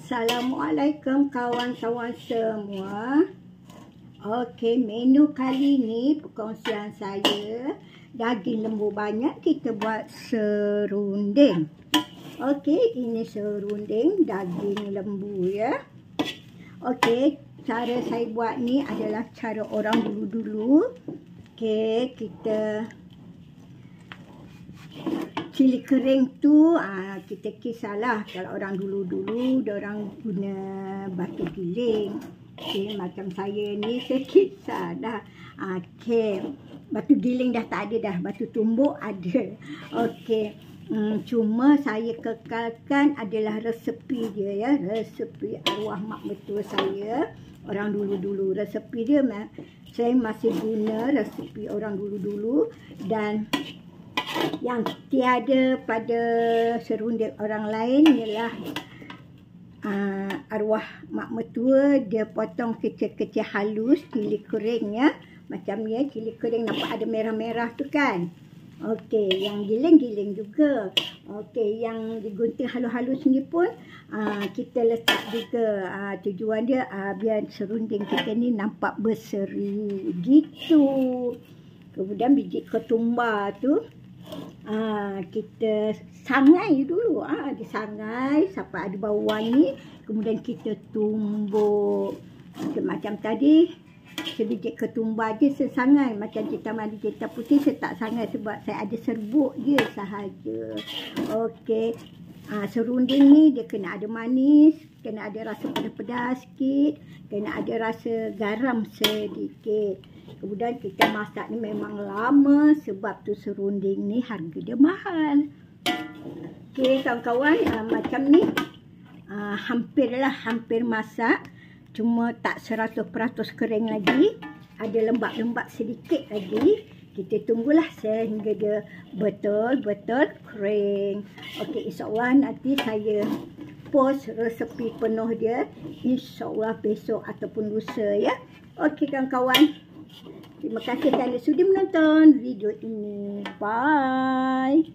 Assalamualaikum kawan-kawan semua. Okey, menu kali ni perkongsian saya. Daging lembu banyak, kita buat serunding. Okey, ini serunding daging lembu ya. Okey, cara saya buat ni adalah cara orang dulu-dulu. Okey, kita cili kering tu kita kisahlah. Kalau orang dulu-dulu orang guna batu giling. Okey, macam saya ni saya kisah dah. Okey, batu giling dah tak ada dah, batu tumbuk ada. Okey, cuma saya kekalkan adalah resepi dia ya, resepi arwah mak mertua saya. Orang dulu-dulu resepi dia saya masih guna resepi orang dulu-dulu, dan yang tiada pada serunding orang lain ialah arwah mak mertua, dia potong kecil-kecil halus cili kering ya. Macam ni cili kering nampak ada merah-merah tu kan. Okey, yang giling-giling juga. Okey, yang digunting halus-halus ni pun kita letak juga. Tujuan dia biar serunding kita ni nampak berseri gitu. Kemudian biji ketumbar tu kita sangai dulu, disangai sampai ada bau wangi, kemudian kita tumbuk. Macam tadi sebiji ketumbar je saya sangai, macam cita madi cita putih saya tak sangai sebab saya ada serbuk je sahaja. Okey, serunding ni dia kena ada manis, kena ada rasa pedas-pedas sikit, kena ada rasa garam sedikit. Kemudian kita masak ni memang lama sebab tu serunding ni harga dia mahal. Okey kawan-kawan, macam ni hampir masak, cuma tak 100% kering lagi, ada lembab-lembab sedikit lagi. Kita tunggulah sehingga dia betul-betul kering. Okey, insyaAllah nanti saya post resepi penuh dia, insyaAllah besok ataupun lusa ya. Okey kawan-kawan, terima kasih kerana sudi menonton video ini. Bye.